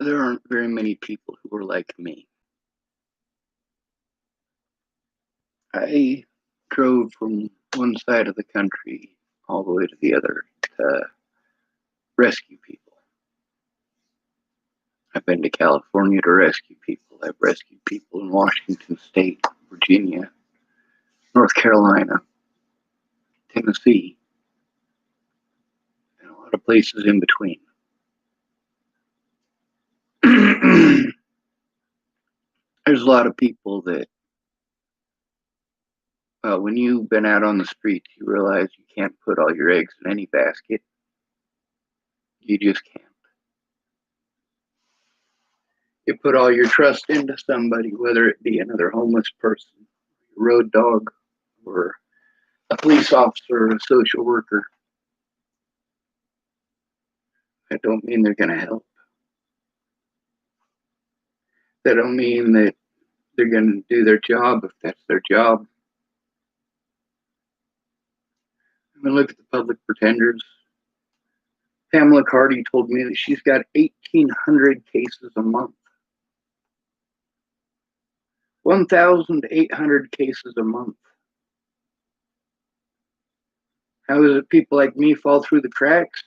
There aren't very many people who are like me. I drove from one side of the country all the way to the other to rescue people. I've been to California to rescue people. I've rescued people in Washington State, Virginia, North Carolina, Tennessee, and a lot of places in between. There's a lot of people that, when you've been out on the streets, you realize you can't put all your eggs in any basket. You just can't. You put all your trust into somebody, whether it be another homeless person, a road dog, or a police officer, or a social worker. That don't mean they're going to help. That don't mean that they're going to do their job if that's their job. I mean, look at the public pretenders. Pamela Cardi told me that she's got 1,800 cases a month. 1,800 cases a month. How is it people like me fall through the cracks?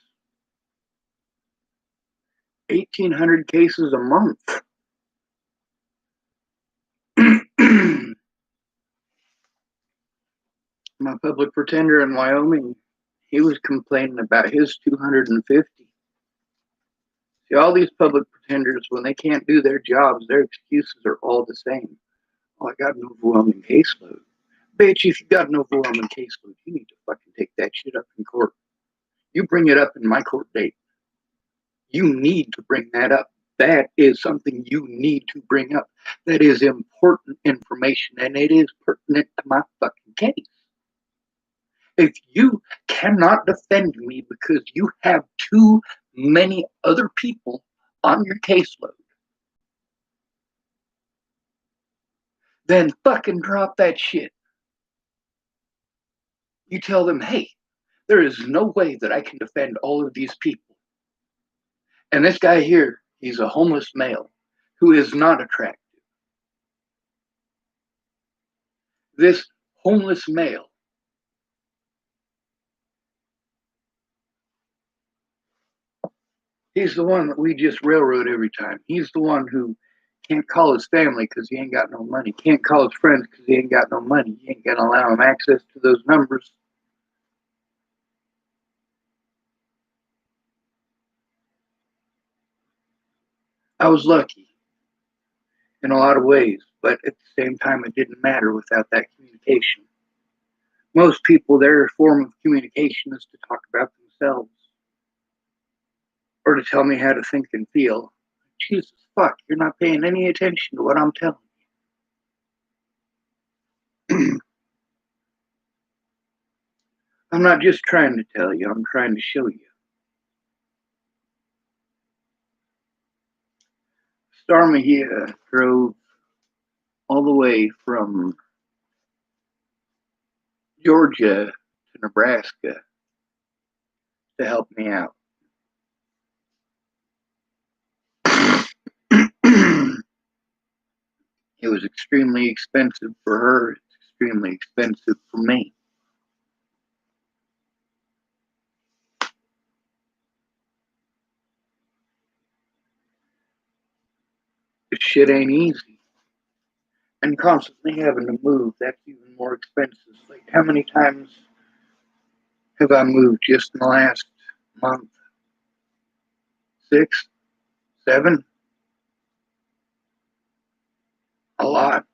1,800 cases a month. My public pretender in Wyoming, he was complaining about his 250. See, all these public pretenders, when they can't do their jobs, their excuses are all the same. Oh, I got an overwhelming caseload. Bitch, if you got an overwhelming caseload, you need to fucking take that shit up in court. You bring it up in my court date. You need to bring that up. That is something you need to bring up. That is important information, and it is pertinent to my fucking case. If you cannot defend me because you have too many other people on your caseload, then fucking drop that shit. You tell them, hey, there is no way that I can defend all of these people. And this guy here, he's a homeless male who is not attractive. This homeless male, he's the one that we just railroad every time. He's the one who can't call his family because he ain't got no money. Can't call his friends because he ain't got no money. You ain't gonna allow him access to those numbers. I was lucky in a lot of ways, but at the same time, it didn't matter without that communication. Most people, their form of communication is to talk about themselves or to tell me how to think and feel. Jesus fuck, you're not paying any attention to what I'm telling you. I'm not just trying to tell you, I'm trying to show you. Star Mejia drove all the way from Georgia to Nebraska to help me out. It was extremely expensive for her. It's extremely expensive for me. This shit ain't easy. And constantly having to move, that's even more expensive. Like, how many times have I moved just in the last month? 6, 7? A lot.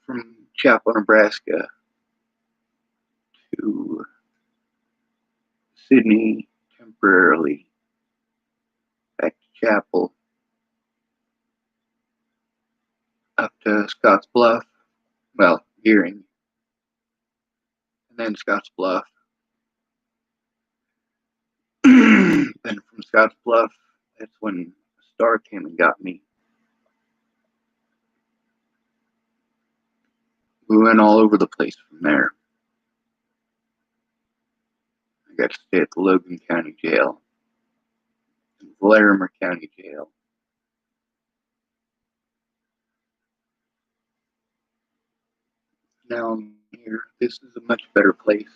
From Chapel, Nebraska to Sydney temporarily, back to Chapel, up to Scotts Bluff, well, Gearing, and then Scotts Bluff. Then from Scotts Bluff, that's when Star came and got me. We went all over the place from there. I got to stay at the Logan County Jail, Larimer County Jail. Now I'm here. This is a much better place.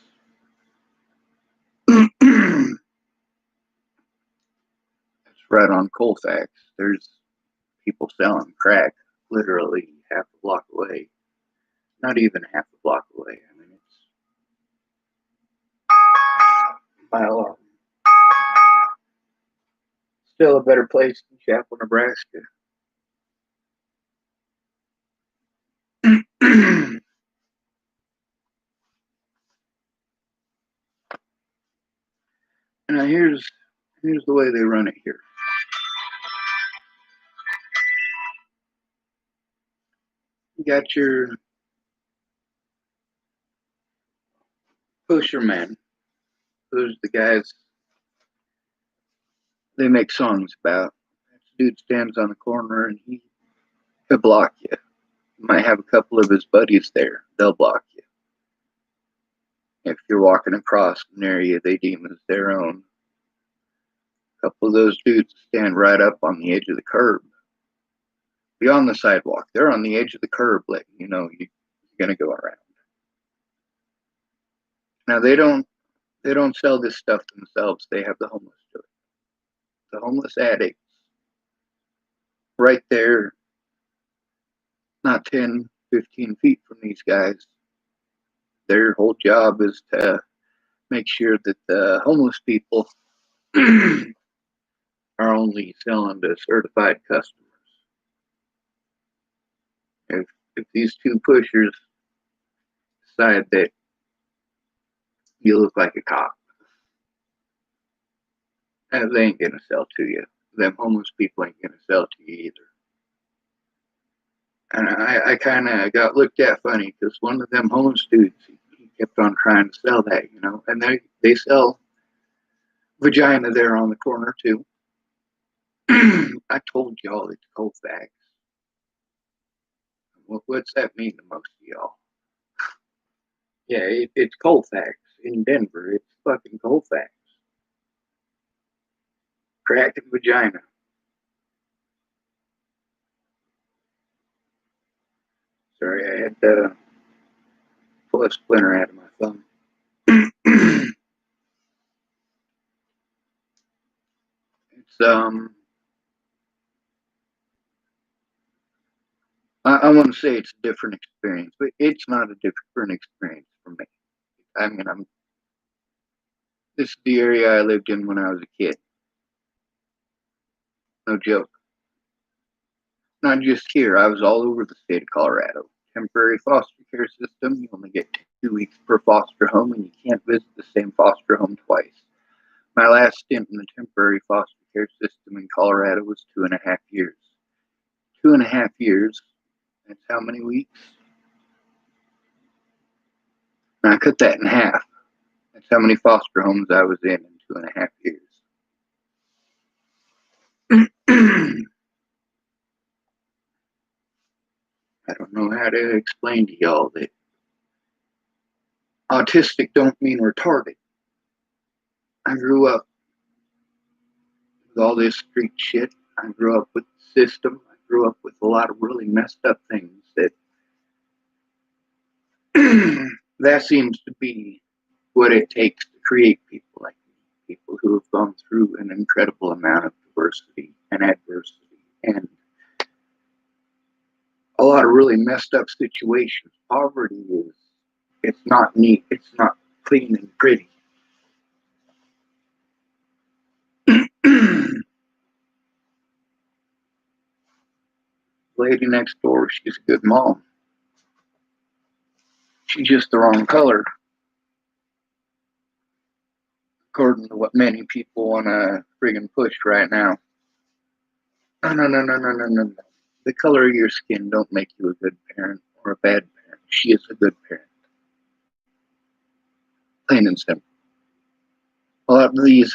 It's right on Colfax. There's people selling crack literally half a block away. Not even half a block away. I mean, it's a mile off. Still a better place than Chapel, Nebraska. Now here's the way they run it here. You got your pushermen. Those are the guys they make songs about. This dude stands on the corner and he could block you. You might have a couple of his buddies there. They'll block you. If you're walking across an area they deem as their own, a couple of those dudes stand right up on the edge of the curb. Beyond the sidewalk. They're on the edge of the curb letting you know you're going to go around. Now they don't sell this stuff themselves. They have the homeless do it. The homeless addicts right there, not 10, 15 feet from these guys. Their whole job is to make sure that the homeless people are only selling to certified customers. If these two pushers decide that you look like a cop, they ain't gonna sell to you. Them homeless people ain't gonna sell to you either. And I kind of got looked at funny because one of them homeless dudes, he kept on trying to sell that, you know. And they sell vagina there on the corner too. I told y'all it's Colfax. What's that mean to most of y'all? Yeah, it's Colfax in Denver. It's fucking Colfax. Crack and vagina. Sorry, I had to pull a splinter out of my thumb. It's I want to say it's a different experience, but it's not a different experience for me. I mean, this is the area I lived in when I was a kid. No joke. Not just here. I was all over the state of Colorado. Temporary foster care system. You only get 2 weeks per foster home, and you can't visit the same foster home twice. My last stint in the temporary foster care system in Colorado was 2.5 years. 2.5 years. That's how many weeks? And I cut that in half. That's how many foster homes I was in 2.5 years. I don't know how to explain to y'all that autistic don't mean retarded. I grew up with all this street shit. I grew up with the system. I grew up with a lot of really messed up things that that seems to be what it takes to create people like me. People who have gone through an incredible amount of diversity and adversity and a lot of really messed up situations. Poverty it's not neat. It's not clean and pretty. Lady next door, she's a good mom. She's just the wrong color, according to what many people want to friggin' push right now. No. The color of your skin don't make you a good parent or a bad parent. She is a good parent. Plain and simple. A lot of these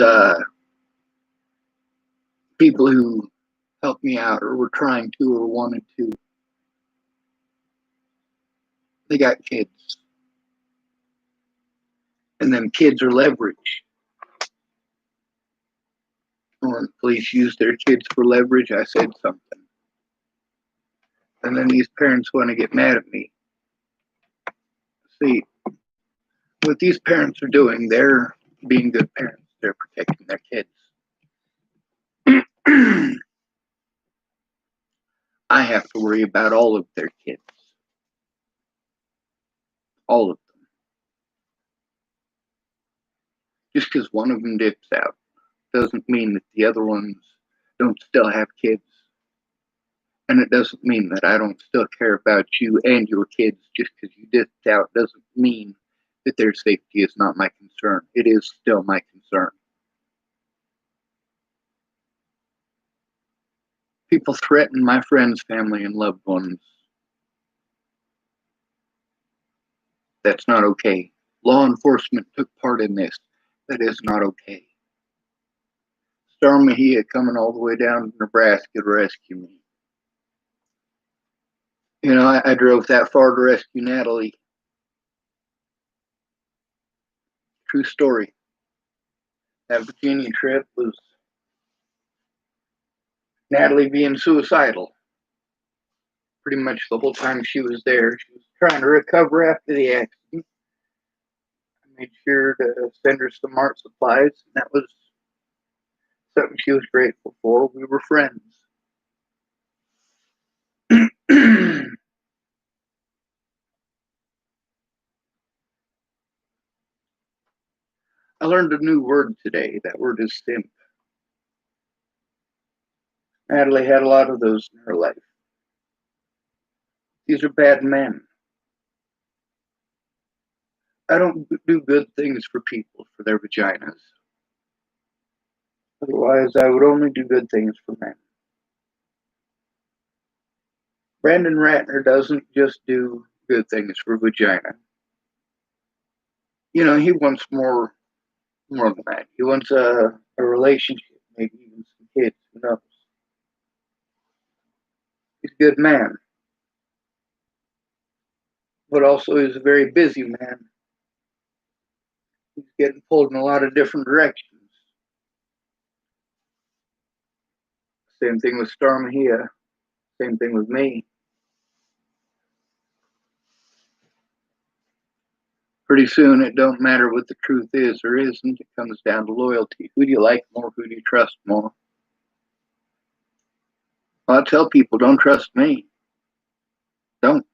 people who helped me out or were trying to or wanted to, they got kids. And them kids are leverage. When the police use their kids for leverage, I said something. And then these parents want to get mad at me. See, what these parents are doing, they're being good parents. They're protecting their kids. I have to worry about all of their kids. All of them. Just because one of them dips out doesn't mean that the other ones don't still have kids. And it doesn't mean that I don't still care about you and your kids. Just because you dipped out doesn't mean that their safety is not my concern. It is still my concern. People threaten my friends, family, and loved ones. That's not okay. Law enforcement took part in this. That is not okay. Star Mejia coming all the way down to Nebraska to rescue me. You know, I drove that far to rescue Natalie. True story. That Virginia trip was Natalie being suicidal. Pretty much the whole time she was there. She was trying to recover after the accident. I made sure to send her some art supplies, and that was something she was grateful for. We were friends. I learned a new word today. That word is simp. Natalie had a lot of those in her life. These are bad men. I don't do good things for people for their vaginas. Otherwise, I would only do good things for men. Brandon Ratner doesn't just do good things for vagina. You know, he wants more than that. He wants a relationship, maybe even some kids. Who knows? He's a good man, but also he's a very busy man. He's getting pulled in a lot of different directions. Same thing with Star Mejia. Same thing with me. Pretty soon, it don't matter what the truth is or isn't. It comes down to loyalty. Who do you like more? Who do you trust more? Well, I tell people, don't trust me. Don't.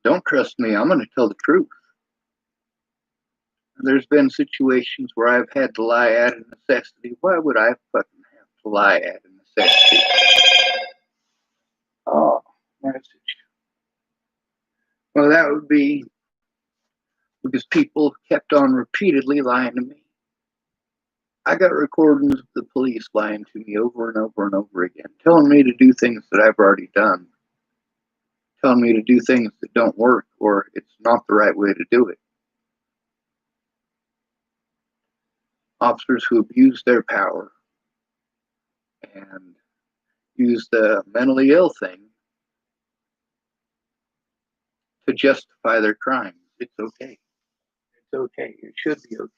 Don't trust me. I'm going to tell the truth. There's been situations where I've had to lie out of necessity. Why would I fucking have to lie out of necessity? Oh, message. Well, that would be because people kept on repeatedly lying to me. I got recordings of the police lying to me over and over and over again, telling me to do things that I've already done, telling me to do things that don't work or it's not the right way to do it. Officers who abuse their power and use the mentally ill thing to justify their crimes. It's okay. It's okay. It should be okay.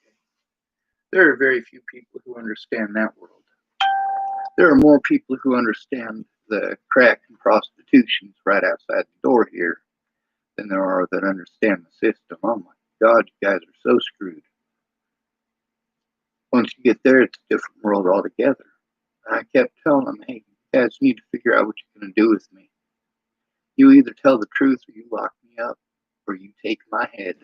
There are very few people who understand that world. There are more people who understand the crack and prostitutions right outside the door here than there are that understand the system. Oh my God, you guys are so screwed. Once you get there, it's a different world altogether. And I kept telling them, hey, you guys need to figure out what you're going to do with me. You either tell the truth or you lock me up or you take my head.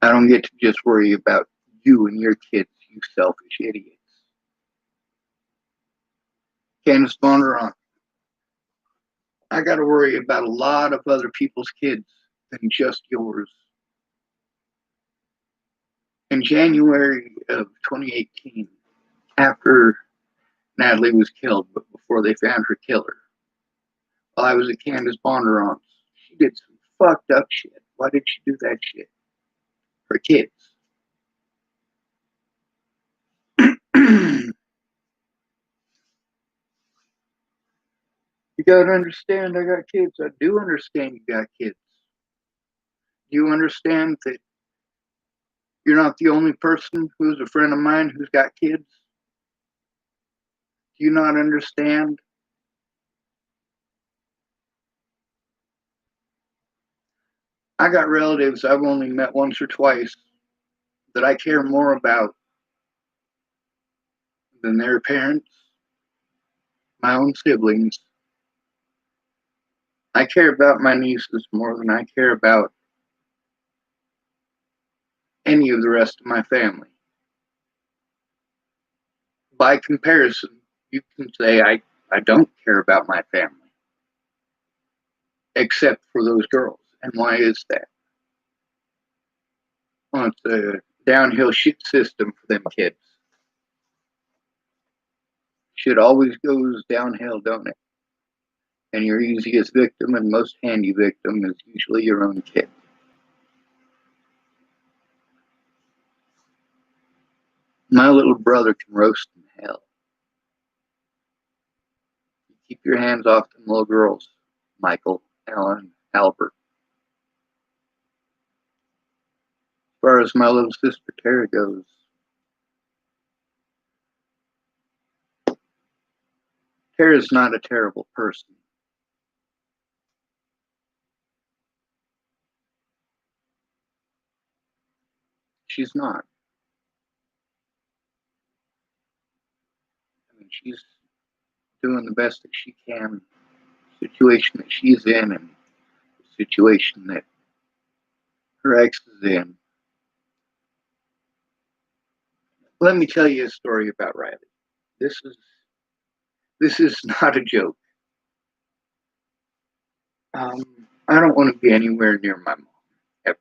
I don't get to just worry about you and your kids, you selfish idiots. Candace Bondurant, I got to worry about a lot of other people's kids than just yours. In January of 2018, after Natalie was killed, but before they found her killer, while I was at Candace Bondurant, she did some fucked up shit. Why did she do that shit? For kids. You gotta understand I got kids. I do understand you got kids. Do you understand that you're not the only person who's a friend of mine who's got kids? Do you not understand? I got relatives I've only met once or twice that I care more about than their parents, my own siblings. I care about my nieces more than I care about any of the rest of my family. By comparison, you can say I don't care about my family, except for those girls. And why is that? Well, it's a downhill shit system for them kids. Shit always goes downhill, don't it? And your easiest victim and most handy victim is usually your own kid. My little brother can roast in hell. Keep your hands off them little girls, Michael, Alan, Albert. As far as my little sister Tara goes, Tara's not a terrible person. She's not. I mean, she's doing the best that she can, the situation that she's in, and the situation that her ex is in. Let me tell you a story about Riley. This is this is not a joke. I don't want to be anywhere near my mom ever,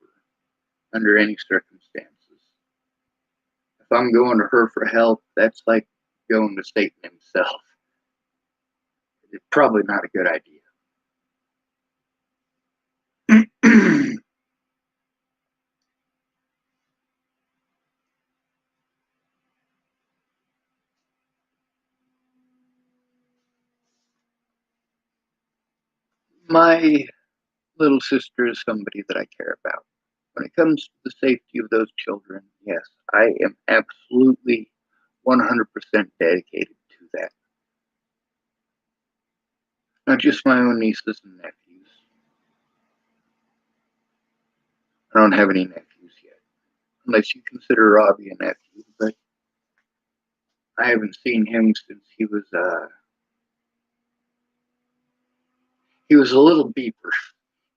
under any circumstances. If I'm going to her for help, that's like going to Satan himself. It's probably not a good idea. My little sister is somebody that I care about. When it comes to the safety of those children, yes, I am absolutely 100% dedicated to that. Not just my own nieces and nephews. I don't have any nephews yet, unless you consider Robbie a nephew, but I haven't seen him since he was a little beeper.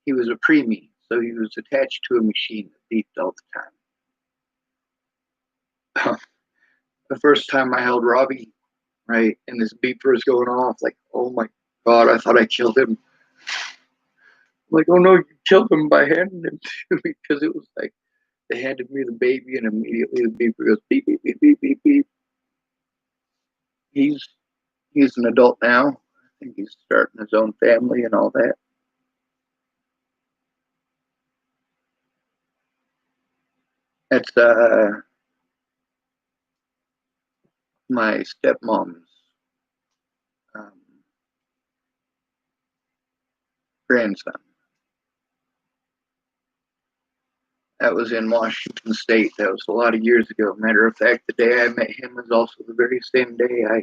He was a preemie, so he was attached to a machine that beeped all the time. The first time I held Robbie, right, and this beeper is going off, like, oh my god, I thought I killed him. Like, oh no, you killed him by handing him to me, because it was like they handed me the baby, and immediately the beeper goes beep beep beep beep beep beep. He's he's an adult now. I think he's starting his own family and all that. That's my stepmom's um, grandson. That was in Washington State. That was a lot of years ago. Matter of fact, the day I met him was also the very same day I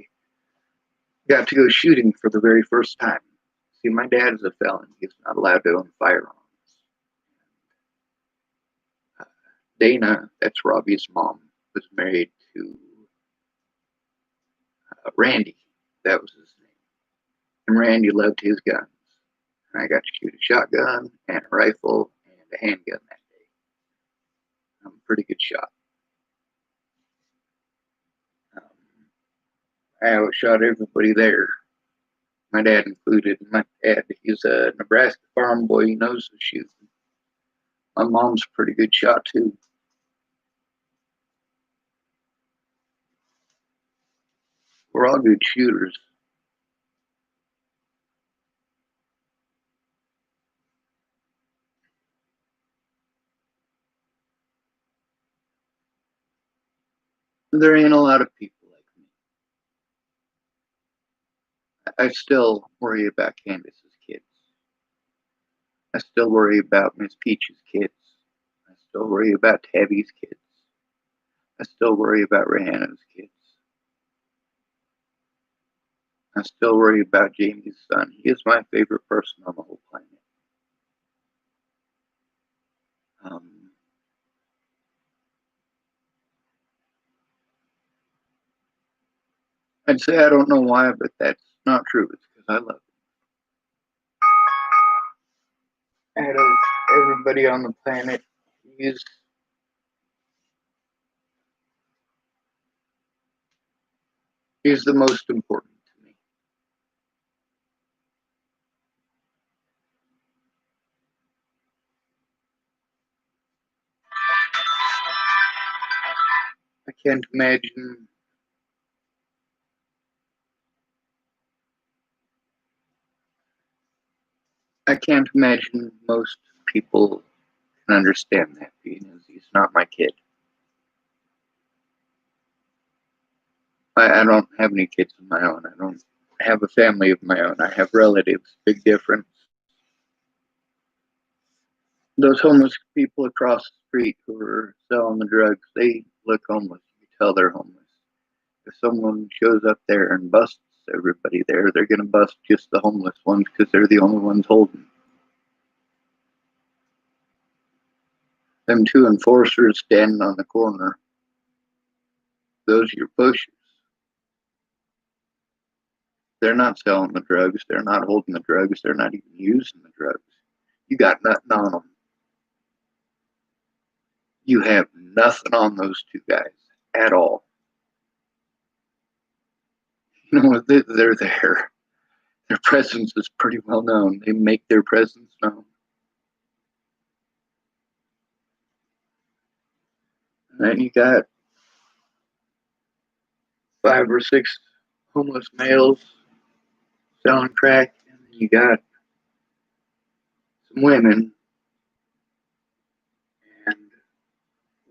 got to go shooting for the very first time. See, my dad is a felon. He's not allowed to own firearms. Dana, that's Robbie's mom, was married to Randy. That was his name. And Randy loved his guns. And I got to shoot a shotgun and a rifle and a handgun that day. I'm a pretty good shot. Um, I outshot everybody there, my dad included. My dad, he's a Nebraska farm boy. He knows the shooting. My mom's a pretty good shot too. We're all good shooters. There ain't a lot of people like me. I still worry about Candace's kids. I still worry about Miss Peach's kids. still worry about Tabby's kids. I still worry about Rihanna's kids. I still worry about Jamie's son. He is my favorite person on the whole planet. I'd say I don't know why, but that's not true. It's because I love him. Out of everybody on the planet, he's the most important to me. I can't imagine. I can't imagine most people can understand that, because he's not my kid. I don't have any kids of my own. I don't have a family of my own. I have relatives. Big difference. Those homeless people across the street who are selling the drugs, they look homeless. You can tell they're homeless. If someone shows up there and busts everybody there, they're going to bust just the homeless ones because they're the only ones holding. Them two enforcers standing on the corner, those are your pushers. They're not selling the drugs. They're not holding the drugs. They're not even using the drugs. You got nothing on them. You have nothing on those two guys at all. You know, they're there. Their presence is pretty well known. They make their presence known. And then you got 5 or 6 homeless males selling crack, and then you got some women, and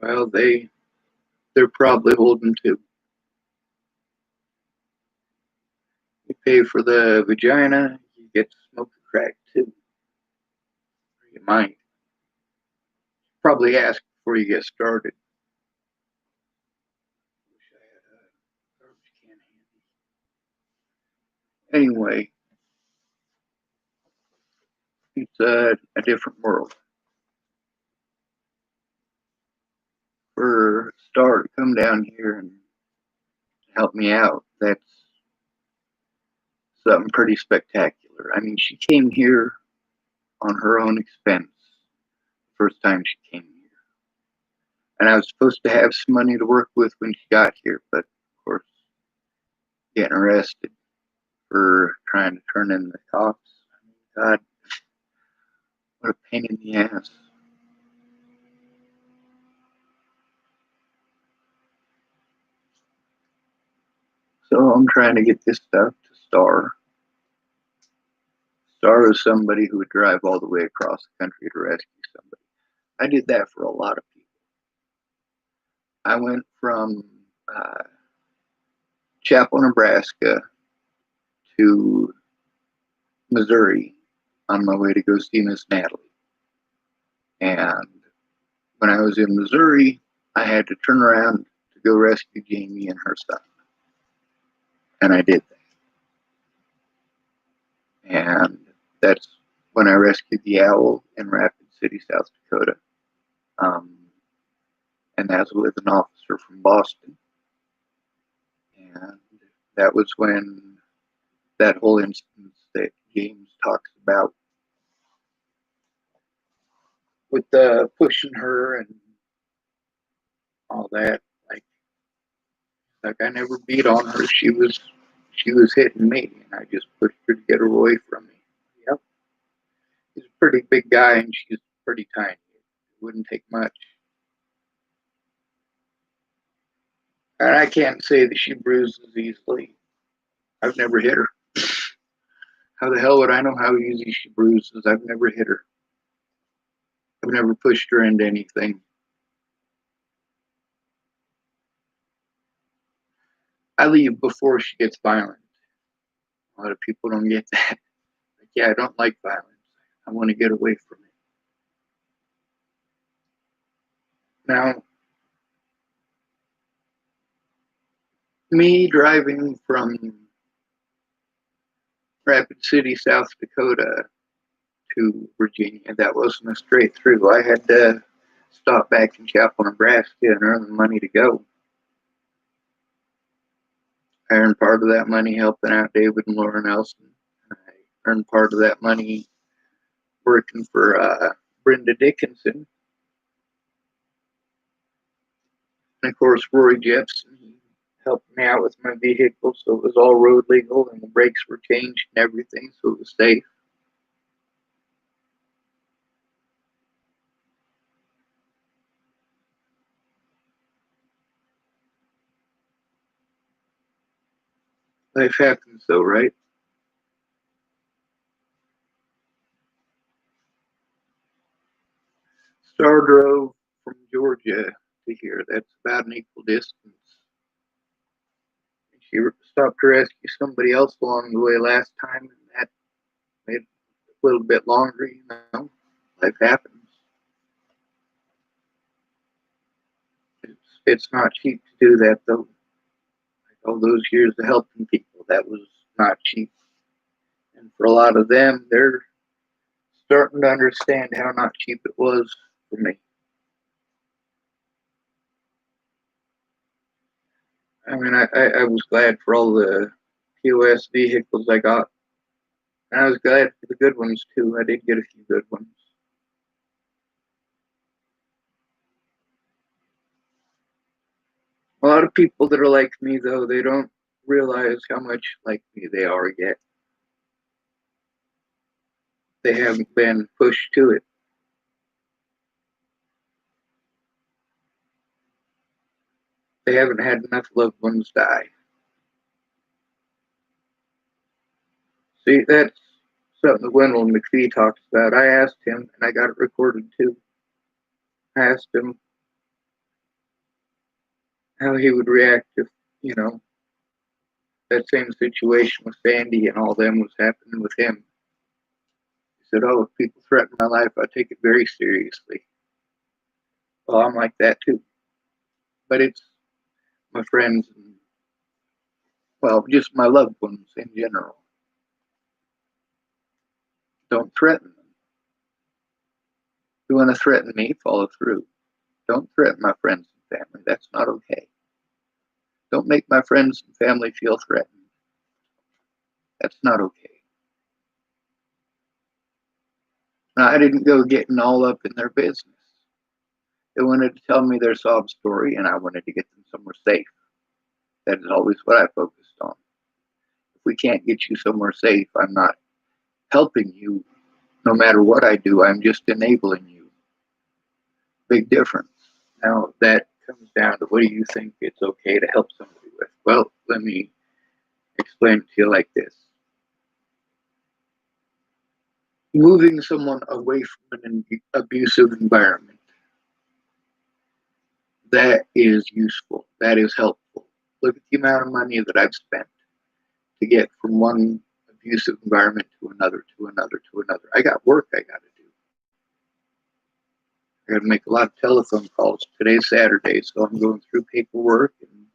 well, they're probably holding too. You pay for the vagina, you get to smoke the crack too. Or you might. Probably ask before you get started. Wish I had a garbage can handy. Anyway, it's a different world. For Star to come down here and help me out, that's something pretty spectacular. I mean, she came here on her own expense the first time she came here. And I was supposed to have some money to work with when she got here, but of course, getting arrested for trying to turn in the cops. I mean, God, what a pain in the ass. So I'm trying to get this stuff to Star. Star is somebody who would drive all the way across the country to rescue somebody. I did that for a lot of people. I went from uh, Chapel, Nebraska to Missouri on my way to go see Miss Natalie. And when I was in Missouri, I had to turn around to go rescue Jamie and her son. And I did that. And that's when I rescued the owl in Rapid City, South Dakota. And that was with an officer from Boston. And that was when that whole instance that James talks about with the pushing her and all that. Like I never beat on her. She was hitting me, and I just pushed her to get her away from me. Yep, he's a pretty big guy, and she's pretty tiny. It wouldn't take much. And I can't say that she bruises easily. I've never hit her. How the hell would I know how easy she bruises? I've never hit her. I've never pushed her into anything. I leave before she gets violent. A lot of people don't get that. Like, yeah, I don't like violence. I want to get away from it. Now, me driving from Rapid City, South Dakota to Virginia, that wasn't a straight through. I had to stop back in Chapel, Nebraska and earn the money to go. I earned part of that money helping out David and Laura Nelson. I earned part of that money working for Brenda Dickinson. And of course, Rory Jepson, he helped me out with my vehicle, so it was all road legal and the brakes were changed and everything, so it was safe. Life happens though, right? Star drove from Georgia to here. That's about an equal distance. She stopped to rescue somebody else along the way last time, and that made it a little bit longer, you know. Life happens. It's not cheap to do that, though. Like all those years of helping people, that was not cheap. And for a lot of them, they're starting to understand how not cheap it was for me. I mean, I was glad for all the POS vehicles I got. And I was glad for the good ones, too. I did get a few good ones. A lot of people that are like me, though, they don't realize how much like me they are yet. They haven't been pushed to it. They haven't had enough loved ones die. See, that's something that Wendell McPhee talks about. I asked him, and I got it recorded too. I asked him how he would react if, you know, that same situation with Sandy and all them was happening with him. He said, "Oh, if people threaten my life, I take it very seriously." Well, I'm like that too. But it's my friends and, well, just my loved ones in general. Don't threaten them. If you want to threaten me, follow through. Don't threaten my friends and family. That's not okay. Don't make my friends and family feel threatened. That's not okay. Now, I didn't go getting all up in their business. They wanted to tell me their sob story, and I wanted to get them somewhere safe. That is always what I focused on. If we can't get you somewhere safe, I'm not helping you. No matter what I do, I'm just enabling you. Big difference. Now, that comes down to, what do you think it's okay to help somebody with? Well, let me explain it to you like this. Moving someone away from an abusive environment, that is useful. That is helpful. Look at the amount of money that I've spent to get from one abusive environment to another, to another, to another. I got work I got to do. I got to make a lot of telephone calls. Today's Saturday, so I'm going through paperwork and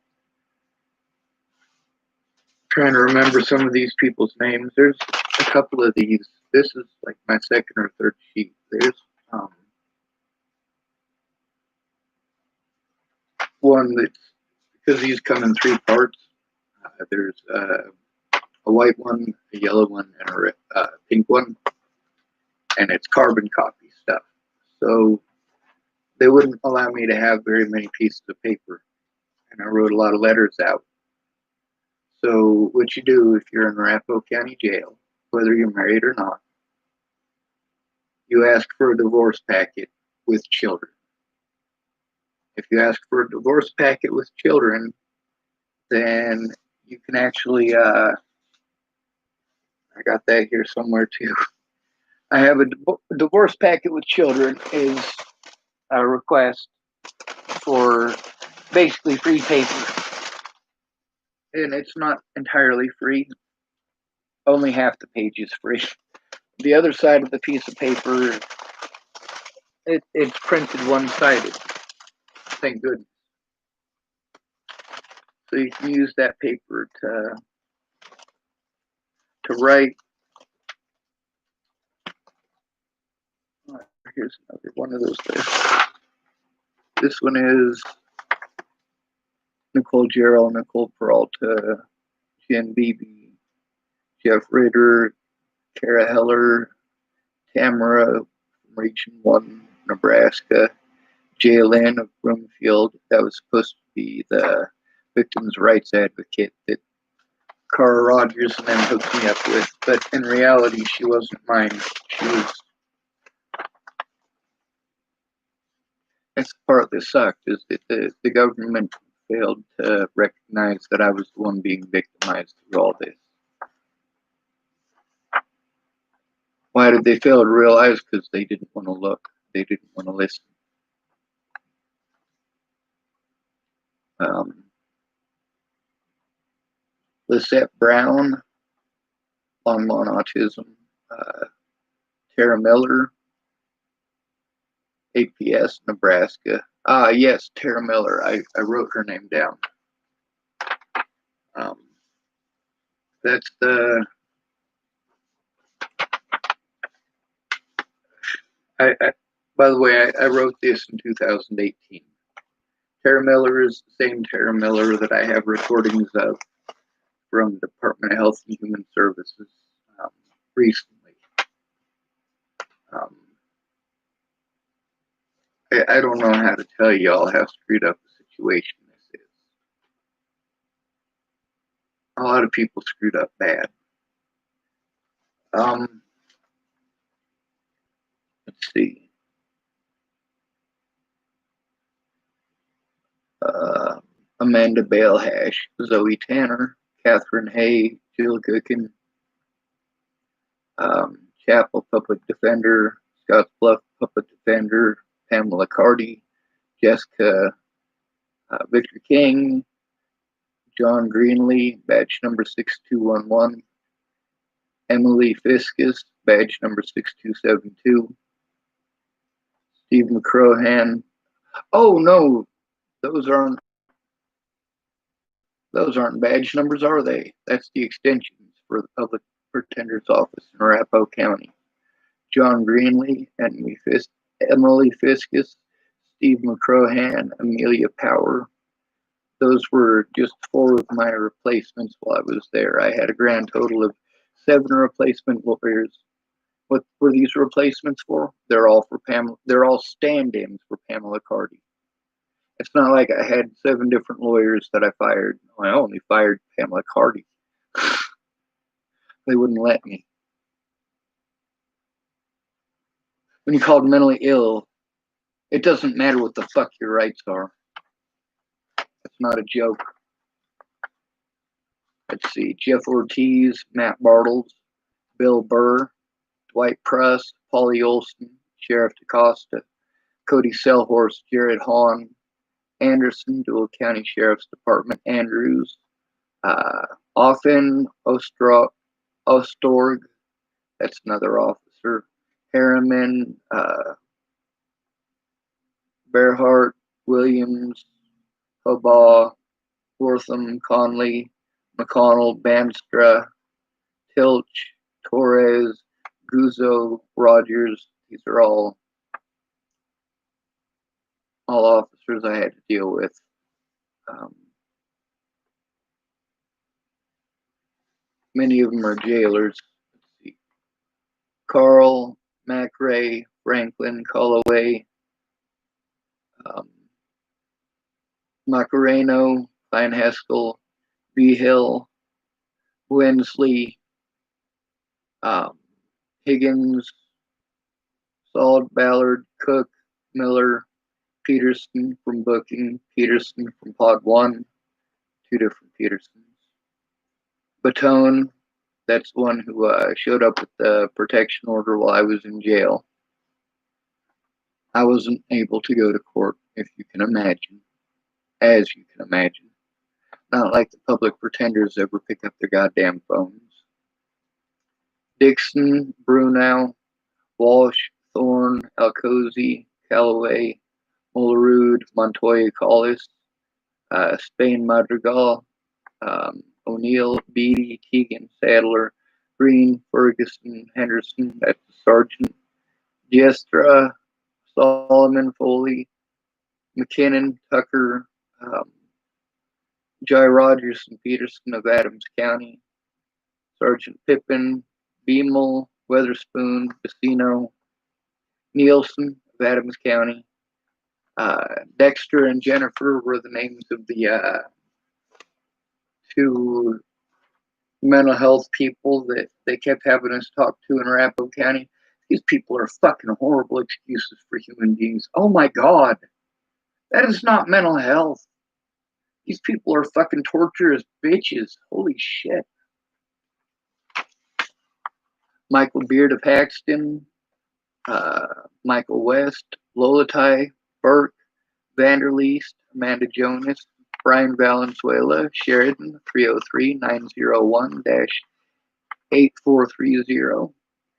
trying to remember some of these people's names. There's a couple of these. This is like my second or third sheet. There's one that's, because these come in three parts. There's a white one, a yellow one, and a pink one, and it's carbon copy stuff. So they wouldn't allow me to have very many pieces of paper, and I wrote a lot of letters out. So what you do if you're in Arapahoe County Jail, whether you're married or not, you ask for a divorce packet with children. If you ask for a divorce packet with children, then you can actually, I got that here somewhere too. I have a divorce packet with children is a request for basically free paper. And it's not entirely free. Only half the page is free. The other side of the piece of paper, it's printed one-sided. Thank goodness. So you can use that paper to write. Here's another one of those there. This one is Nicole Jarrell, Nicole Peralta, Jen Beebe, Jeff Ritter, Kara Heller, Tamara from Region 1, Nebraska, Jalen of Broomfield. That was supposed to be the victims' rights advocate that Cara Rogers and them hooked me up with, but in reality, she wasn't mine. She was. That's the part that sucked, is that the government failed to recognize that I was the one being victimized through all this. Why did they fail to realize? Because they didn't want to look. They didn't want to listen. Lisette Brown, Longmont Autism. Tara Miller, APS, Nebraska. Yes, Tara Miller. I wrote her name down. That's the. By the way, I wrote this in 2018. Tara Miller is the same Tara Miller that I have recordings of from the Department of Health and Human Services recently. I don't know how to tell y'all how screwed up the situation this is. A lot of people screwed up bad. Let's see. Amanda Balehash, Zoe Tanner, Catherine Hay, Jill Gookin, Chapel Public Defender, Scottsbluff Public Defender, Pamela Carty, Jessica Victor King, John Greenlee, badge number 6211, Emily Fiscus, badge number 6272, Steve McCrohan. Oh no, those aren't badge numbers, are they? That's the extensions for the Public Pretender's Office in Arapahoe County. John Greenlee, Emily Fiscus, Steve McCrohan, Amelia Power. Those were just 4 of my replacements while I was there. I had a grand total of 7 replacement lawyers. What were these replacements for? They're all for Pamela. They're all stand-ins for Pamela Carty. It's not like I had 7 different lawyers that I fired. I only fired Pamela Carty. They wouldn't let me. When you're called mentally ill, it doesn't matter what the fuck your rights are. It's not a joke. Let's see. Jeff Ortiz, Matt Bartles, Bill Burr, Dwight Pruss, Paulie Olson, Sheriff DaCosta, Cody Selhorst, Jared Hahn, Anderson, Dual County Sheriff's Department, Andrews, Offen, Ostorg, that's another officer, Harriman, Bearhart, Williams, Hobaugh, Wortham, Conley, McConnell, Bamstra, Tilch, Torres, Guzzo, Rogers. These are all officers I had to deal with. Many of them are jailers. Let's see. Carl, McRae, Franklin, Colloway, Macareno, Klein Haskell, B. Hill, Winsley, Higgins, Sald, Ballard, Cook, Miller, Peterson from Booking, Peterson from Pod 1, 2 different Petersons. Batone, that's one who showed up with the protection order while I was in jail. I wasn't able to go to court, if you can imagine. As you can imagine. Not like the public pretenders ever pick up their goddamn phones. Dixon, Brunel, Walsh, Thorne, Alcozy, Callaway, Olerud, Montoya Collis, Spain Madrigal, O'Neill, Beatty, Keegan, Sadler, Green, Ferguson, Henderson, that's the sergeant, Giestra, Solomon, Foley, McKinnon, Tucker, Jai Rogers and Peterson of Adams County, Sergeant Pippin, Beamel, Weatherspoon, Vecino, Nielsen of Adams County, Dexter and Jennifer were the names of the two mental health people that they kept having us talk to in Arapahoe County. These people are fucking horrible excuses for human beings. Oh my God. That is not mental health. These people are fucking torturous bitches. Holy shit. Michael Beard of Paxton, Michael West, Lolatai, Burke, Vanderleest, Amanda Jonas, Brian Valenzuela, Sheridan, 303-901-8430,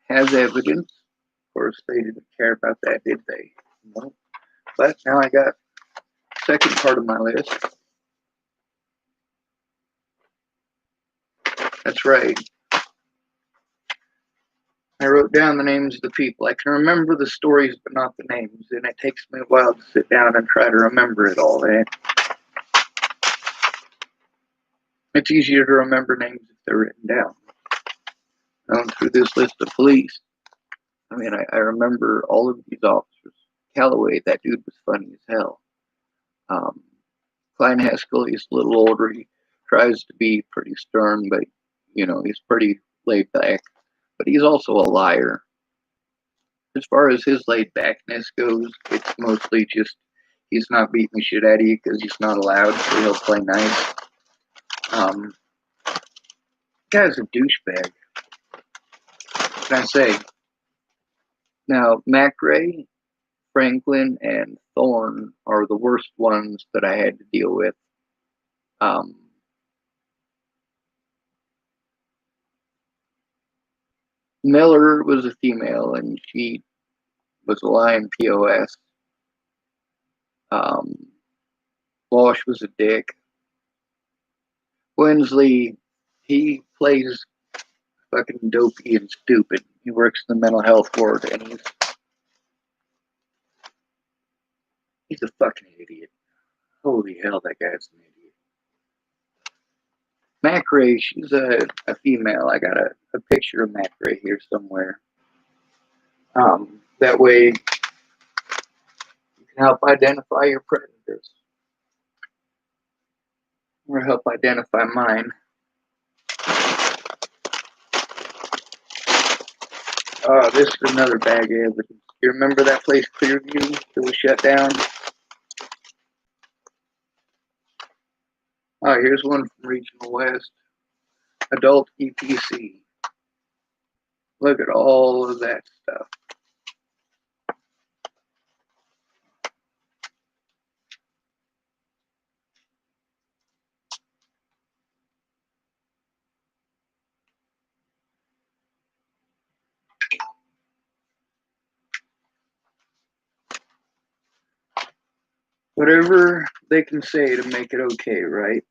has evidence. Of course, they didn't care about that, did they? No. But now I got the second part of my list. That's right. I wrote down the names of the people. I can remember the stories, but not the names, and it takes me a while to sit down and try to remember it all. It's easier to remember names if they're written down. Going through this list of police, I mean, I remember all of these officers. Calloway, that dude was funny as hell. Klein Haskell, he's a little older. He tries to be pretty stern, but, he's pretty laid back. But he's also a liar. As far as his laid backness goes, it's mostly just he's not beating the shit out of you because he's not allowed, so he'll play nice. Guy's a douchebag. What can I say? Now, McRae, Franklin, and Thorne are the worst ones that I had to deal with. Miller was a female, and she was a lying POS. Walsh was a dick. Winsley, he plays fucking dopey and stupid. He works in the mental health ward, and he's a fucking idiot. Holy hell, that guy's an idiot. McRae, she's a female. I got a picture of McRae here somewhere. That way, you can help identify your predators. Or help identify mine. Oh, this is another bag of evidence. You remember that place, Clearview, that was shut down? Oh, here's one from Regional West. Adult EPC. Look at all of that stuff. Whatever they can say to make it okay, right?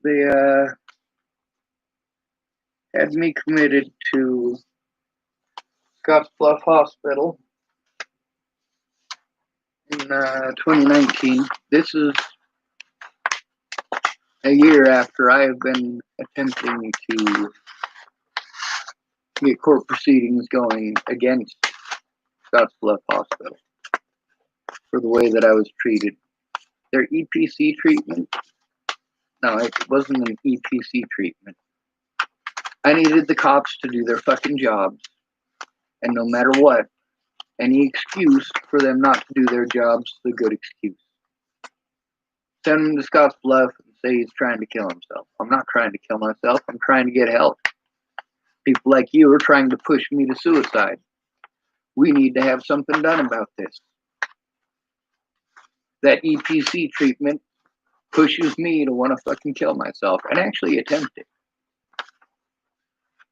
They had me committed to Scottsbluff Hospital in 2019. This is a year after I have been attempting to get court proceedings going against Scottsbluff Hospital for the way that I was treated. Their EPC treatment, no, it wasn't an EPC treatment. I needed the cops to do their fucking jobs, and no matter what, any excuse for them not to do their jobs is a good excuse. Send him to Scottsbluff and say he's trying to kill himself. I'm not trying to kill myself. I'm trying to get help. People like you are trying to push me to suicide. We need to have something done about this. That EPC treatment pushes me to want to fucking kill myself and actually attempt it.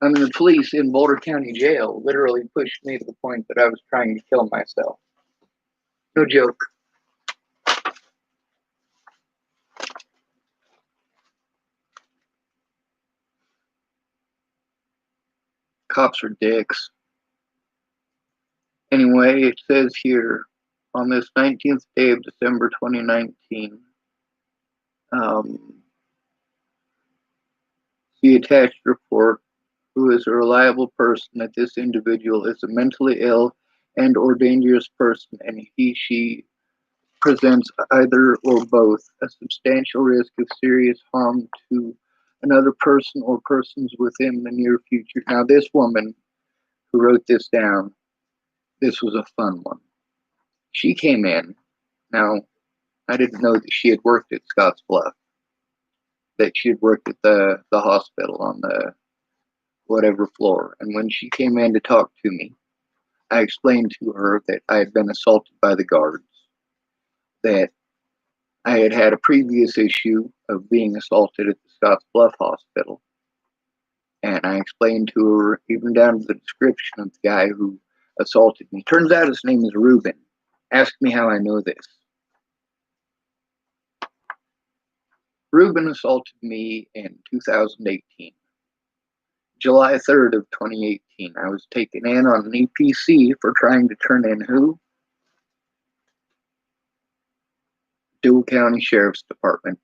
I mean, the police in Boulder County Jail literally pushed me to the point that I was trying to kill myself. No joke. Cops are dicks. Anyway, it says here, on this 19th day of December 2019, the attached report, who is a reliable person, that this individual is a mentally ill and or dangerous person, and she presents either or both a substantial risk of serious harm to another person or persons within the near future. Now, this woman who wrote this down, this was a fun one. She came in. Now, I didn't know that she had worked at Scottsbluff, that she had worked at the hospital on the whatever floor. And when she came in to talk to me, I explained to her that I had been assaulted by the guards, that I had had a previous issue of being assaulted at the Scottsbluff Hospital. And I explained to her, even down to the description of the guy who assaulted me. Turns out his name is Ruben. Ask me how I know this. Ruben assaulted me in 2018. July 3rd of 2018, I was taken in on an EPC for trying to turn in who? Dual County Sheriff's Department.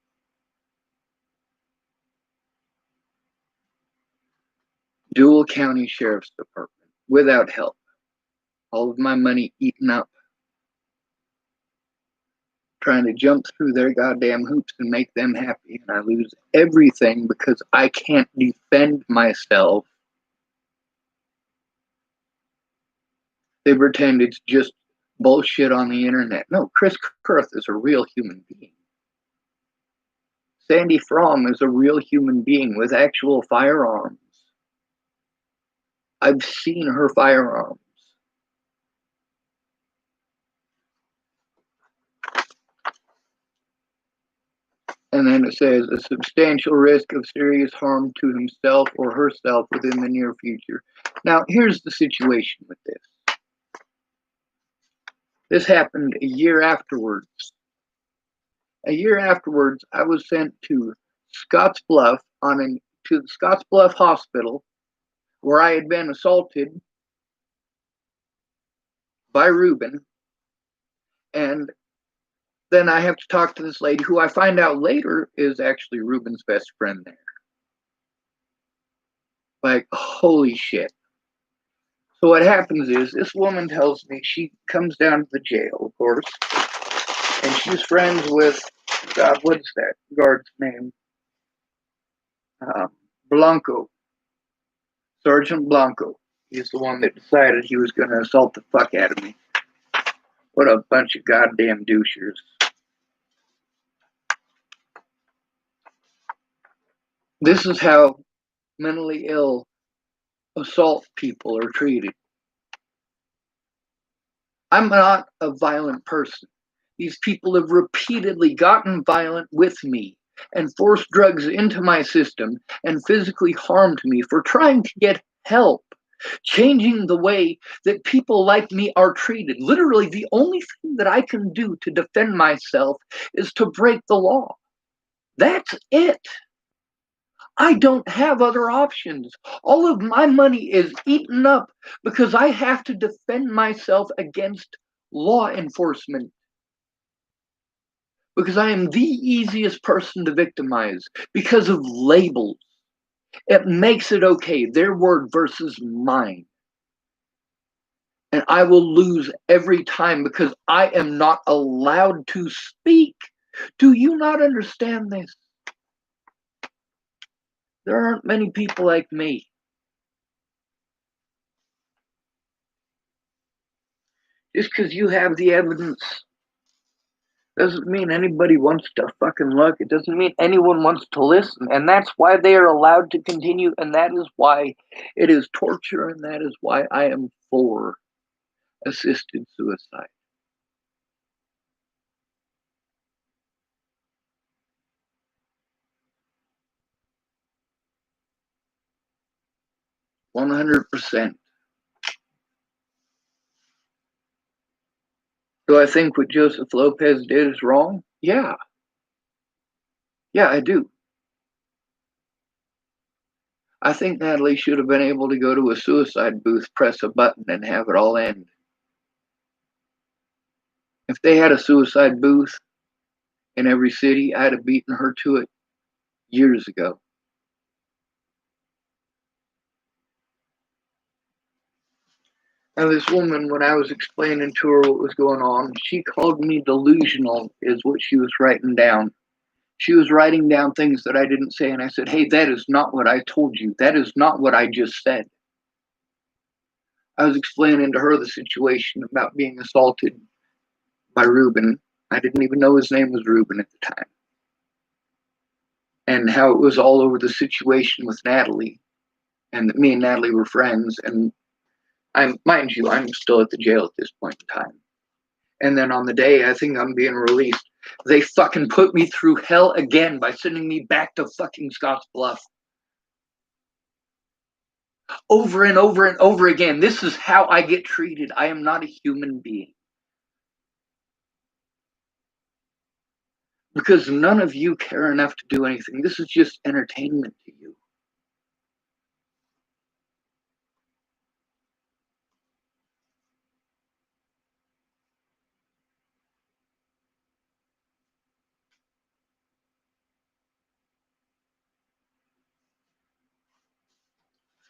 Dual County Sheriff's Department, without help. All of my money eaten up, trying to jump through their goddamn hoops and make them happy, and I lose everything because I can't defend myself. They pretend it's just bullshit on the internet. No, Chris Kurth is a real human being. Sandy Fromm is a real human being with actual firearms. I've seen her firearms. And then it says a substantial risk of serious harm to himself or herself within the near future. Now, here's the situation with this. This happened a year afterwards. A year afterwards, I was sent to Scottsbluff to the Scottsbluff Hospital, where I had been assaulted by Ruben, and then I have to talk to this lady who I find out later is actually Ruben's best friend there. Like, holy shit. So what happens is, this woman tells me, she comes down to the jail, of course, and she's friends with, God, what's that guard's name? Blanco. Sergeant Blanco. He's the one that decided he was going to assault the fuck out of me. What a bunch of goddamn douchers. This is how mentally ill assault people are treated. I'm not a violent person. These people have repeatedly gotten violent with me and forced drugs into my system and physically harmed me for trying to get help, changing the way that people like me are treated. Literally, the only thing that I can do to defend myself is to break the law. That's it. I don't have other options. All of my money is eaten up because I have to defend myself against law enforcement. Because I am the easiest person to victimize because of labels. It makes it okay, their word versus mine. And I will lose every time because I am not allowed to speak. Do you not understand this? There aren't many people like me. Just because you have the evidence doesn't mean anybody wants to fucking look. It doesn't mean anyone wants to listen. And that's why they are allowed to continue. And that is why it is torture. And that is why I am for assisted suicide. 100%. Do I think what Joseph Lopez did is wrong? Yeah. Yeah, I do. I think Natalie should have been able to go to a suicide booth, press a button, and have it all end. If they had a suicide booth in every city, I'd have beaten her to it years ago. Now, this woman, when I was explaining to her what was going on, she called me delusional, is what she was writing down. She was writing down things that I didn't say, and I said, hey, that is not what I told you. That is not what I just said. I was explaining to her the situation about being assaulted by Ruben. I didn't even know his name was Ruben at the time. And how it was all over the situation with Natalie, and that me and Natalie were friends. And mind you, I'm still at the jail at this point in time. And then on the day I think I'm being released, they fucking put me through hell again by sending me back to fucking Scottsbluff. Over and over and over again. This is how I get treated. I am not a human being. Because none of you care enough to do anything. This is just entertainment to you.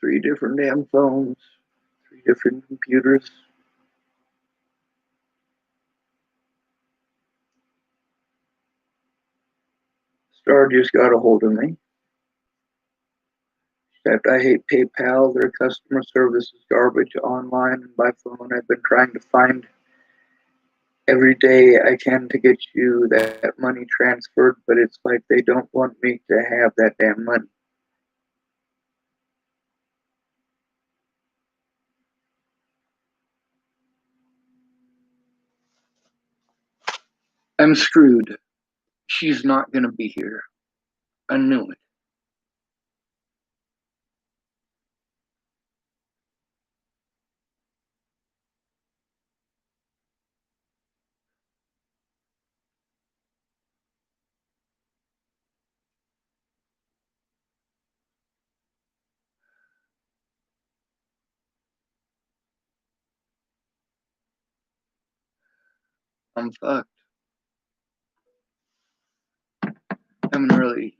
Three different damn phones, three different computers. Star just got a hold of me. Except I hate PayPal. Their customer service is garbage online and by phone. I've been trying to find every day I can to get you that money transferred, but it's like they don't want me to have that damn money. I'm screwed. She's not going to be here. I knew it. I'm fucked. I'm really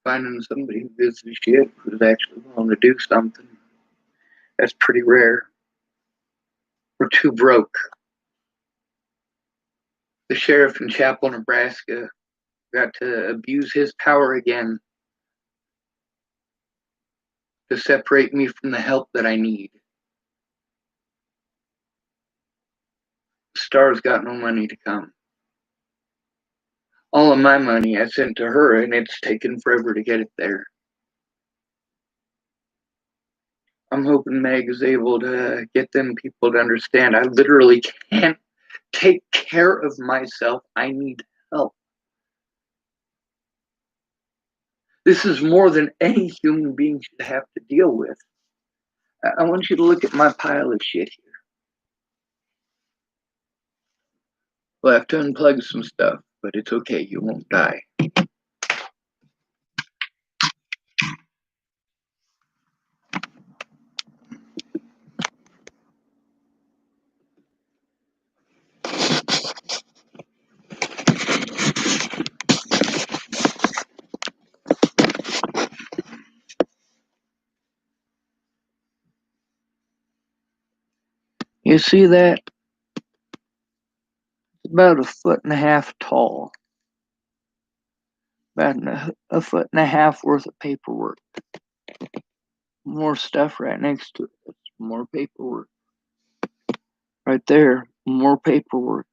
finding somebody who gives a shit, who's actually willing to do something. That's pretty rare. We're too broke. The sheriff in Chapel, Nebraska got to abuse his power again to separate me from the help that I need. Star's got no money to come. All of my money I sent to her, and it's taken forever to get it there. I'm hoping Meg is able to get them people to understand I literally can't take care of myself. I need help. This is more than any human being should have to deal with. I want you to look at my pile of shit here. We'll have to unplug some stuff, but it's okay. You won't die. You see that? It's about 1.5 feet tall. About 1.5 feet worth of paperwork. More stuff right next to it. That's more paperwork. Right there, more paperwork.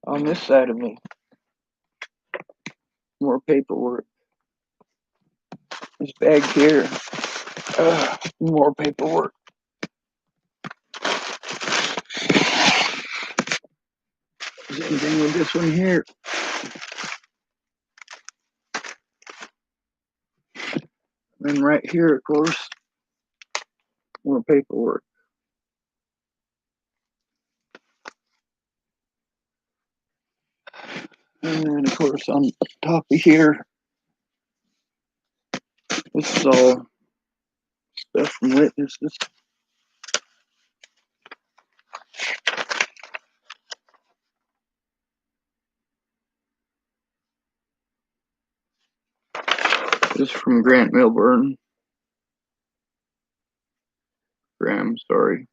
On this side of me, more paperwork. This bag here, more paperwork. Same thing with this one here. And right here, of course, more paperwork. And then, of course, on the top of here, this is all stuff from witnesses. This is from Grant Milburn. Graham, sorry.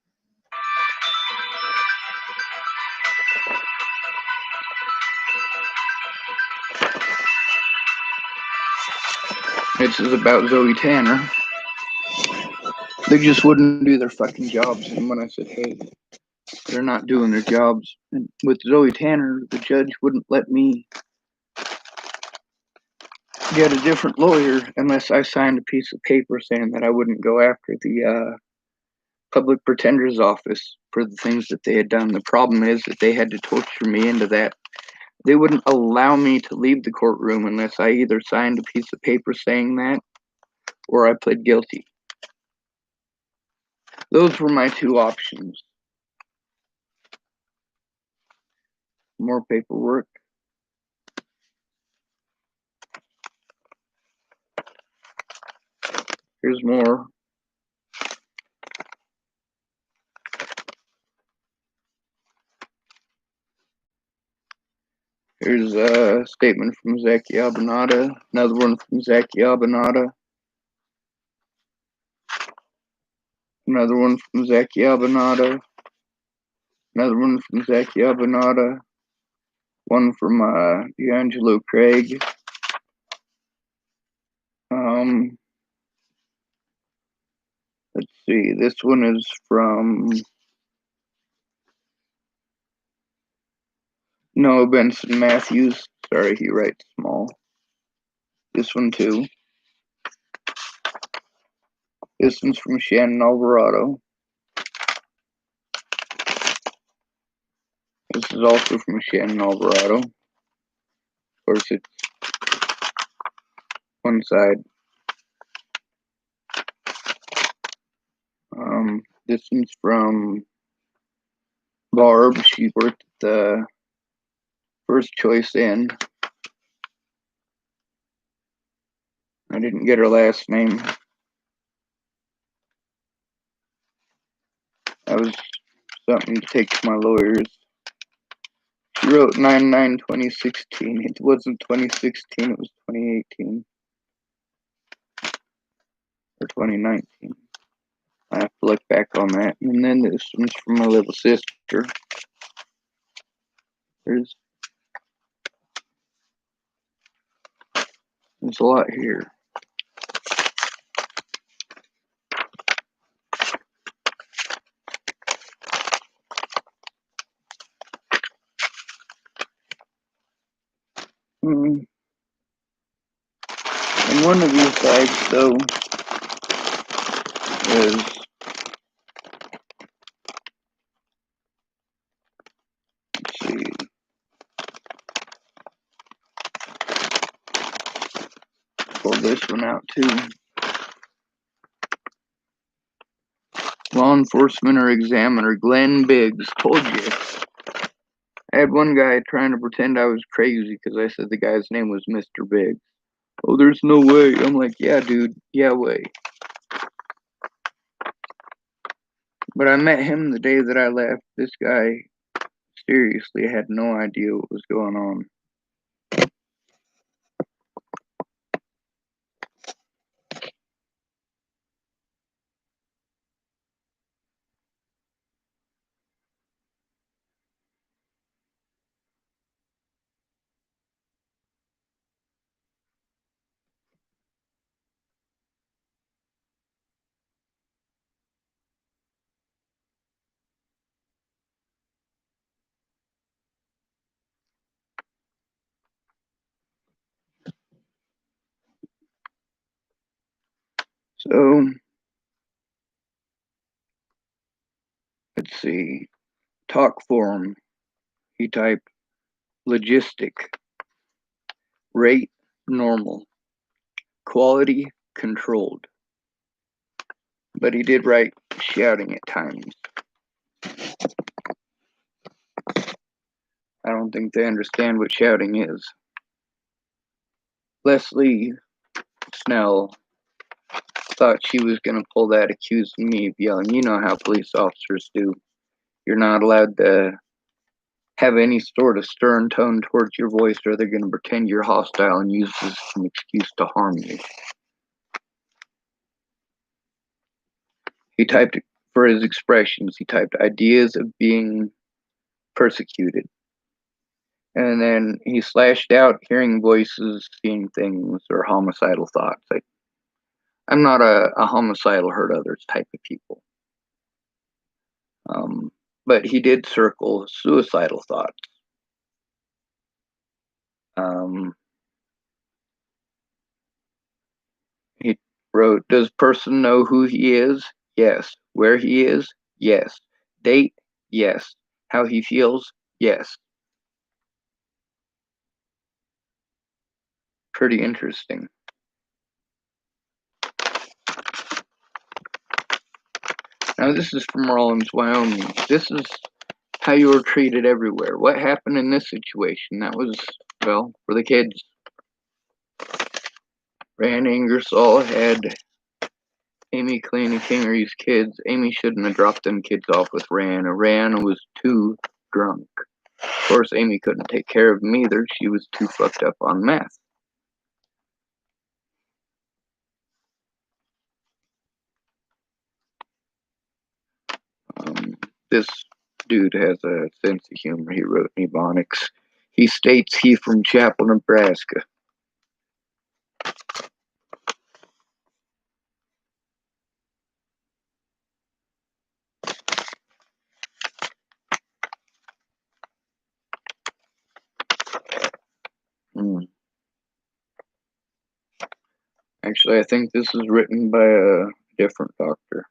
This is about Zoe Tanner. They just wouldn't do their fucking jobs. And when I said, hey, they're not doing their jobs. And with Zoe Tanner, the judge wouldn't let me get a different lawyer unless I signed a piece of paper saying that I wouldn't go after the public pretender's office for the things that they had done. The problem is that they had to torture me into that. They wouldn't allow me to leave the courtroom unless I either signed a piece of paper saying that or I pled guilty. Those were my two options. More paperwork. Here's more. Here's a statement from Zaki Abanata, another one from Zaki Abanata, another one from Zaki Abanata, another one from Zaki Abanata, one from D'Angelo Craig. Let's see, this one is from Noah Benson Matthews. Sorry, he writes small. This one too. This one's from Shannon Alvarado. This is also from Shannon Alvarado. Of course, it's one side. This one's from Barb. She worked at the First Choice Inn. I didn't get her last name. That was something to take to my lawyers. She wrote 9/9/2016. It wasn't 2016, it was 2018. Or 2019. I have to look back on that. And then this one's from my little sister. There's a lot here. And one of these sides, though, is let's see. Pull this one out too. Law enforcement or examiner Glenn Biggs. Told you. I had one guy trying to pretend I was crazy because I said the guy's name was Mr. Biggs. Oh, there's no way. I'm like, yeah, dude. Yeah, way. But I met him the day that I left. This guy seriously had no idea what was going on. So, let's see. Talk forum. He typed logistic. Rate normal. Quality controlled. But he did write shouting at times. I don't think they understand what shouting is. Leslie Snell thought she was going to pull that, accusing me of yelling. You know how police officers do. You're not allowed to have any sort of stern tone towards your voice, or they're going to pretend you're hostile and use this as an excuse to harm you. He typed, for his expressions, he typed ideas of being persecuted. And then he slashed out hearing voices, seeing things, or homicidal thoughts. I'm not a homicidal hurt others type of people. But he did circle suicidal thoughts. He wrote, does person know who he is? Yes. Where he is? Yes. Date? Yes. How he feels? Yes. Pretty interesting. Now this is from Rawlins, Wyoming. This is how you were treated everywhere. What happened in this situation? That was, well, for the kids. Rand Ingersoll had Amy cleaning Kingery's kids. Amy shouldn't have dropped them kids off with Rand. Rand was too drunk. Of course, Amy couldn't take care of them either. She was too fucked up on meth. This dude has a sense of humor. He wrote in Ebonics. He states he from Chapel, Nebraska. Actually, I think this is written by a different doctor.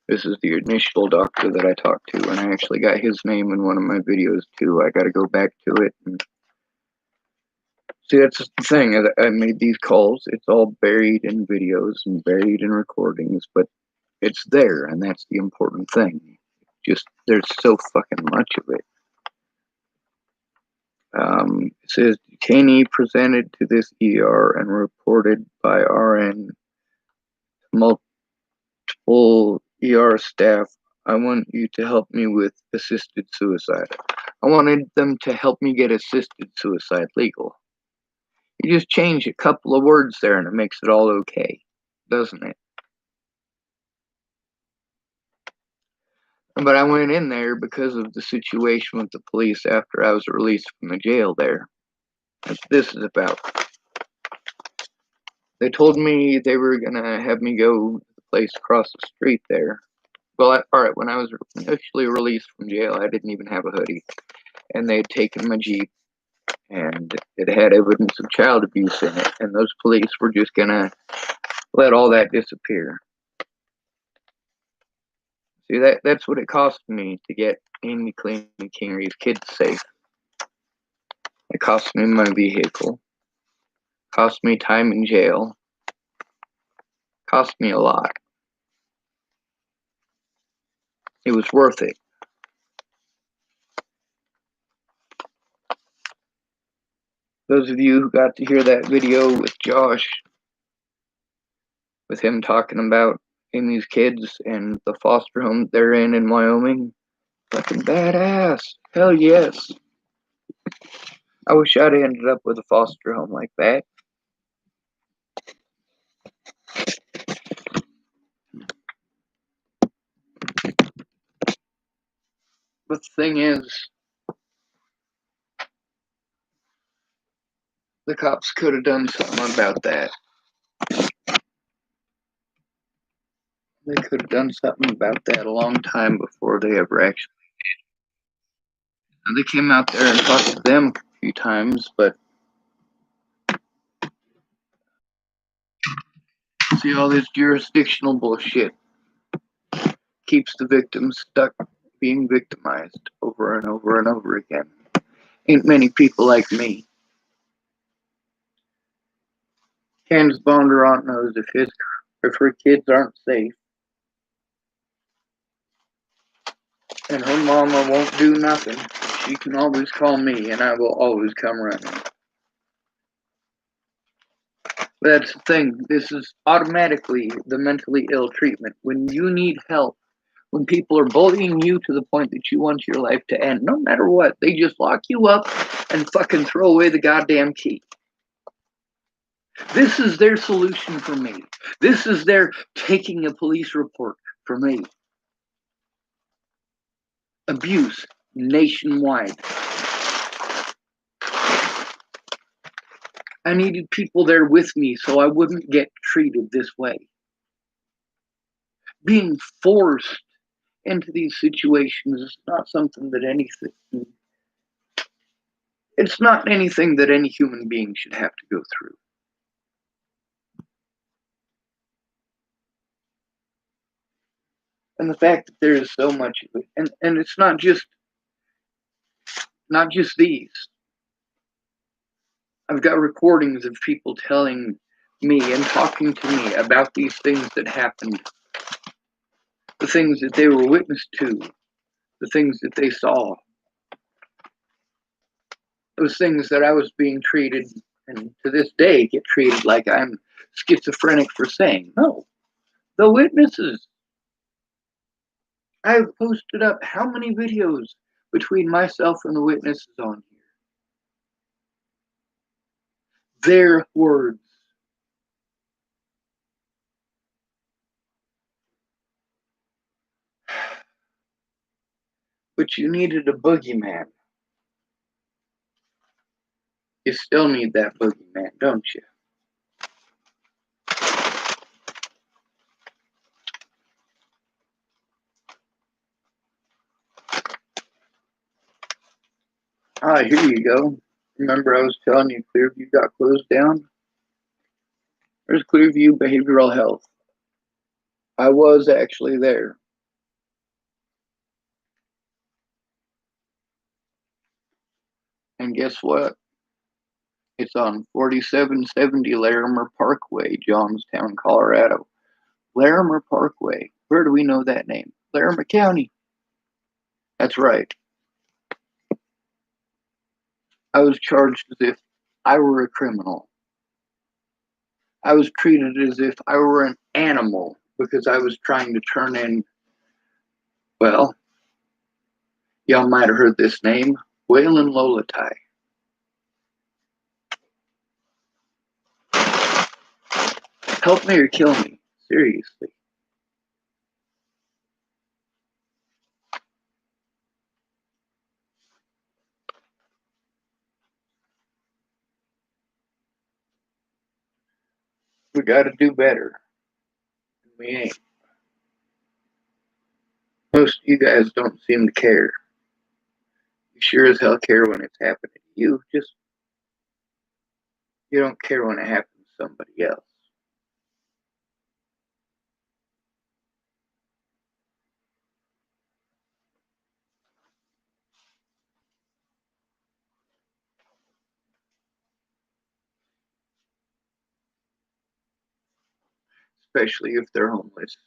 This is the initial doctor that I talked to, and I actually got his name in one of my videos too. I got to go back to it. And see, that's the thing. I made these calls. It's all buried in videos and buried in recordings, but it's there, and that's the important thing. Just there's so fucking much of it. It says detainee presented to this ER and reported by RN multiple ER staff. I want you to help me with assisted suicide. I wanted them to help me get assisted suicide legal. You just change a couple of words there and it makes it all okay, doesn't it? But I went in there because of the situation with the police after I was released from the jail there. That's what this is about. They told me they were going to have me go to the place across the street there. Well, alright, when I was initially released from jail, I didn't even have a hoodie. And they had taken my Jeep, and it had evidence of child abuse in it. And those police were just going to let all that disappear. See, that's what it cost me to get Amy cleaning Kingery's kids safe. It cost me my vehicle. Cost me time in jail. Cost me a lot. It was worth it. Those of you who got to hear that video with Josh, with him talking about Amy's kids and the foster home they're in Wyoming, fucking badass. Hell yes. I wish I'd ended up with a foster home like that. But the thing is, the cops could have done something about that. They could have done something about that a long time before they ever actually did. And they came out there and talked to them a few times, but see, all this jurisdictional bullshit keeps the victims stuck being victimized over and over and over again. Ain't many people like me. Candace Bondurant knows if her kids aren't safe, and her mama won't do nothing, she can always call me, and I will always come running. That's the thing. This is automatically the mentally ill treatment. When you need help, when people are bullying you to the point that you want your life to end, no matter what, they just lock you up and fucking throw away the goddamn key. This is their solution for me. This is their taking a police report for me. Abuse nationwide. I needed people there with me so I wouldn't get treated this way. Being forced into these situations is not something that it's not anything that any human being should have to go through. And the fact that there is so much of it, and it's not just these. I've got recordings of people telling me and talking to me about these things that happened, the things that they were witness to, the things that they saw, those things that I was being treated, and to this day get treated like I'm schizophrenic for saying. No, the witnesses. I've posted up how many videos between myself and the witnesses on here? Their words. But you needed a boogeyman. You still need that boogeyman, don't you? Ah, here you go. Remember I was telling you Clearview got closed down? There's Clearview Behavioral Health. I was actually there. And guess what? It's on 4770 Larimer Parkway, Johnstown, Colorado. Larimer Parkway. Where do we know that name? Larimer County. That's right. I was charged as if I were a criminal. I was treated as if I were an animal because I was trying to turn in, well, y'all might have heard this name, Waylon Lolatai. Help me or kill me. Seriously. We got to do better. We ain't. Most of you guys don't seem to care. You sure as hell care when it's happening to you. Just, you don't care when it happens to somebody else. Especially if they're homeless.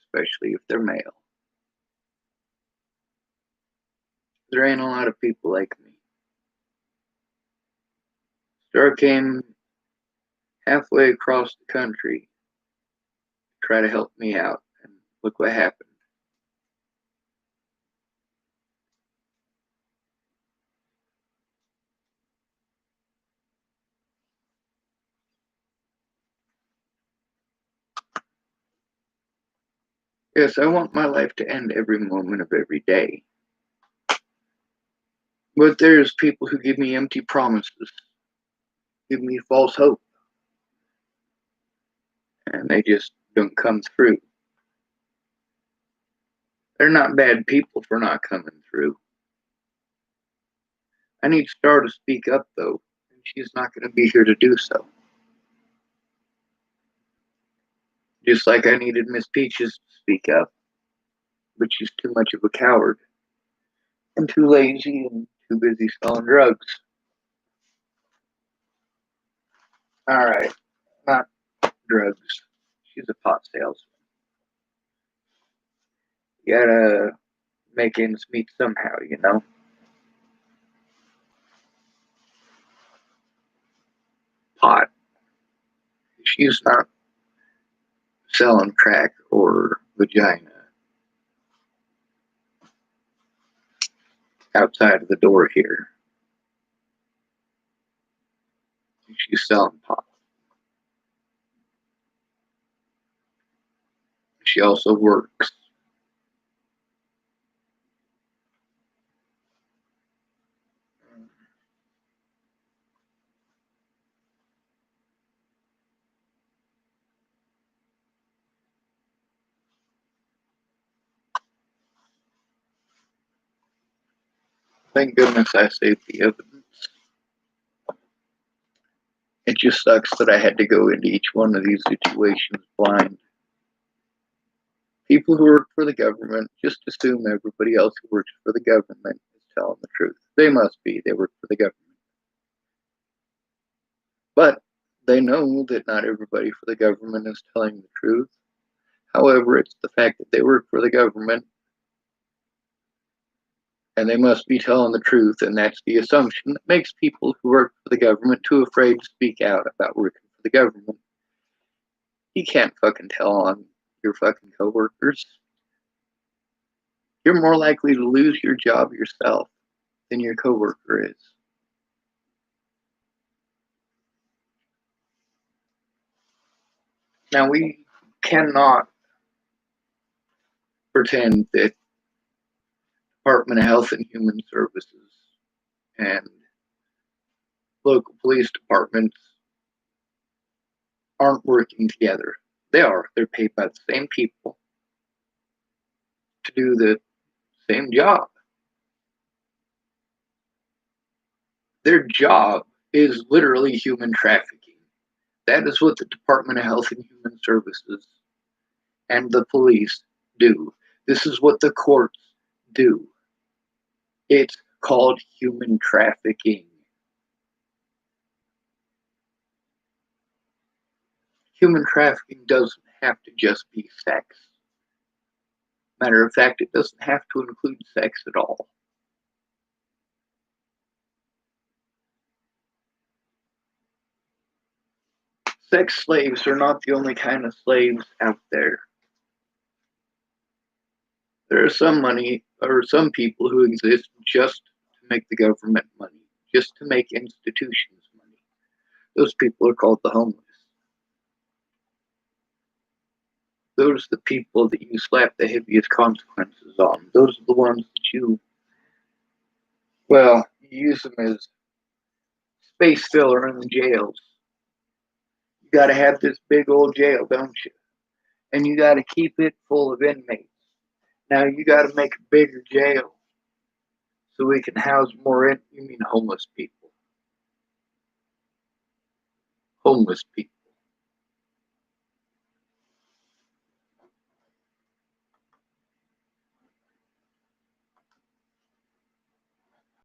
Especially if they're male. There ain't a lot of people like me. Star came halfway across the country to try to help me out. And look what happened. Yes, I want my life to end every moment of every day. But there's people who give me empty promises, give me false hope, and they just don't come through. They're not bad people for not coming through. I need Star to speak up, though, and she's not going to be here to do so. Just like I needed Miss Peaches to speak up, but she's too much of a coward and too lazy and too busy selling drugs. All right, not drugs. She's a pot salesman. You gotta make ends meet somehow, you know? Pot. She's not selling crack or vagina outside of the door here. She's selling pot. She also works. Thank goodness I saved the evidence. It just sucks that I had to go into each one of these situations blind. People who work for the government just assume everybody else who works for the government is telling the truth. They must be. They work for the government. But they know that not everybody for the government is telling the truth. However, it's the fact that they work for the government and they must be telling the truth, and that's the assumption that makes people who work for the government too afraid to speak out about working for the government. You can't fucking tell on your fucking coworkers. You're more likely to lose your job yourself than your coworker is. Now, we cannot pretend that Department of Health and Human Services and local police departments aren't working together. They are. They're paid by the same people to do the same job. Their job is literally human trafficking. That is what the Department of Health and Human Services and the police do. This is what the courts do. It's called human trafficking. Human trafficking doesn't have to just be sex. Matter of fact, it doesn't have to include sex at all. Sex slaves are not the only kind of slaves out there. There are some people who exist just to make the government money, just to make institutions money. Those people are called the homeless. Those are the people that you slap the heaviest consequences on. Those are the ones that you use them as space filler in the jails. You got to have this big old jail, don't you? And you got to keep it full of inmates. Now you got to make a bigger jail so we can house more homeless people. Homeless people.